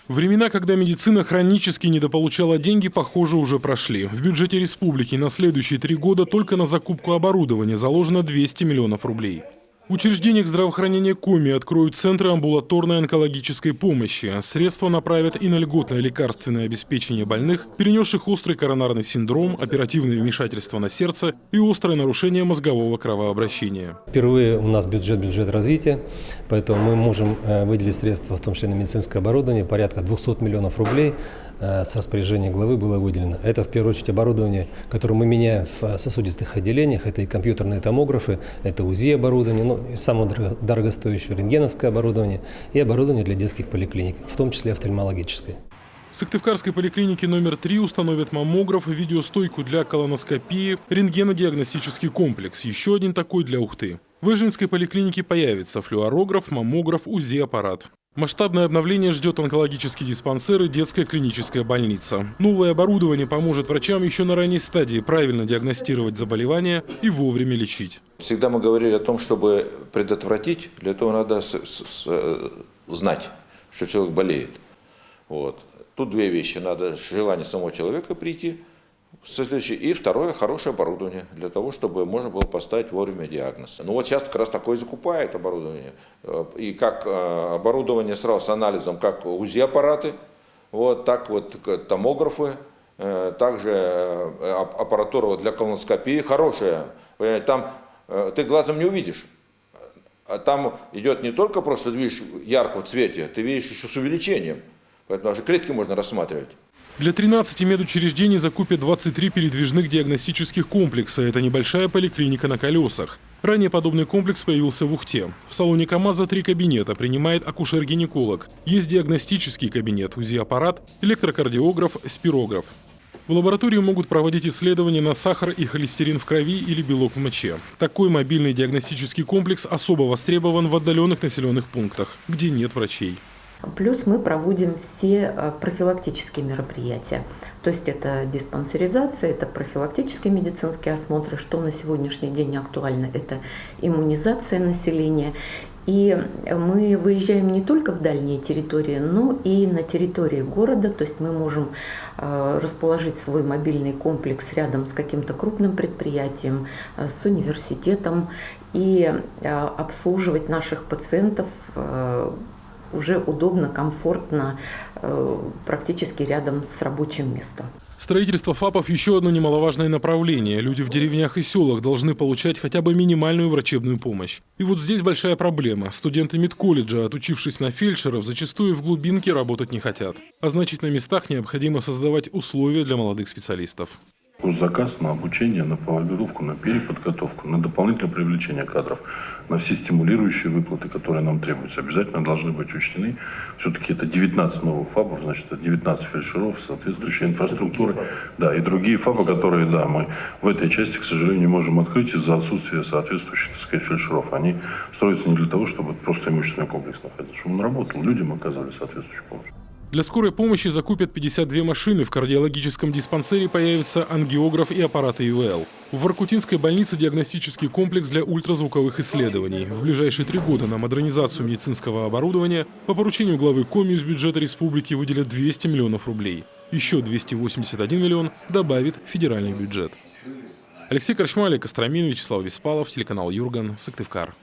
Времена, когда медицина хронически недополучала деньги, похоже, уже прошли. В бюджете республики на следующие 3 года только на закупку оборудования заложено 200 миллионов рублей. В учреждениях здравоохранения Коми откроют центры амбулаторной онкологической помощи. Средства направят и на льготное лекарственное обеспечение больных, перенесших острый коронарный синдром, оперативное вмешательство на сердце и острое нарушение мозгового кровообращения. Впервые у нас бюджет развития, поэтому мы можем выделить средства, в том числе на медицинское оборудование, порядка 200 миллионов рублей с распоряжения главы было выделено. Это в первую очередь оборудование, которое мы меняем в сосудистых отделениях, это и компьютерные томографы, это УЗИ оборудование, и самое дорогостоящее рентгеновское оборудование и оборудование для детских поликлиник, в том числе офтальмологическое. В Сыктывкарской поликлинике номер 3 установят маммограф, видеостойку для колоноскопии, рентгенодиагностический комплекс, еще один такой для Ухты. В Ижинской поликлинике появится флюорограф, маммограф, УЗИ-аппарат. Масштабное обновление ждет онкологический диспансер и детская клиническая больница. Новое оборудование поможет врачам еще на ранней стадии правильно диагностировать заболевания и вовремя лечить. Всегда мы говорили о том, чтобы предотвратить, для этого надо знать, что человек болеет. Вот. Тут две вещи. Надо желание самого человека прийти, и второе, хорошее оборудование, для того, чтобы можно было поставить вовремя диагноз. Ну вот сейчас как раз такое закупает оборудование. И как оборудование сразу с анализом, как УЗИ-аппараты, вот, так вот томографы, также аппаратура для колоноскопии хорошая. Там ты глазом не увидишь. А там идет не только просто, ты видишь ярко в цвете, ты видишь еще с увеличением. Поэтому даже клетки можно рассматривать. Для 13 медучреждений закупят 23 передвижных диагностических комплекса. Это небольшая поликлиника на колесах. Ранее подобный комплекс появился в Ухте. В салоне КАМАЗа 3 кабинета, принимает акушер-гинеколог. Есть диагностический кабинет, УЗИ-аппарат, электрокардиограф, спирограф. В лаборатории могут проводить исследования на сахар и холестерин в крови или белок в моче. Такой мобильный диагностический комплекс особо востребован в отдаленных населенных пунктах, где нет врачей. Плюс мы проводим все профилактические мероприятия. То есть это диспансеризация, это профилактические медицинские осмотры, что на сегодняшний день актуально, это иммунизация населения. И мы выезжаем не только в дальние территории, но и на территории города. То есть мы можем расположить свой мобильный комплекс рядом с каким-то крупным предприятием, с университетом и обслуживать наших пациентов уже удобно, комфортно, практически рядом с рабочим местом. Строительство ФАПов – еще одно немаловажное направление. Люди в деревнях и селах должны получать хотя бы минимальную врачебную помощь. И вот здесь большая проблема. Студенты медколледжа, отучившись на фельдшеров, зачастую в глубинке работать не хотят. А значит, на местах необходимо создавать условия для молодых специалистов. Заказ на обучение, на подготовку, на переподготовку, на дополнительное привлечение кадров, на все стимулирующие выплаты, которые нам требуются, обязательно должны быть учтены. Все-таки это 19 новых ФАПов, значит, это 19 фельдшеров, соответствующей инфраструктуры, да, и другие ФАПы, которые, да, мы в этой части, к сожалению, не можем открыть из-за отсутствия соответствующих, так сказать, фельдшеров. Они строятся не для того, чтобы просто имущественный комплекс находился, чтобы он работал, людям оказали соответствующую помощь. Для скорой помощи закупят 52 машины, в кардиологическом диспансере появится ангиограф и аппараты ИВЛ. В Воркутинской больнице диагностический комплекс для ультразвуковых исследований. В ближайшие 3 года на модернизацию медицинского оборудования по поручению главы Коми из бюджета республики выделят 200 миллионов рублей. Еще 281 миллион добавит федеральный бюджет. Алексей Корчма, Олег Костромин, Вячеслав Беспалов, телеканал Юрган, Сыктывкар.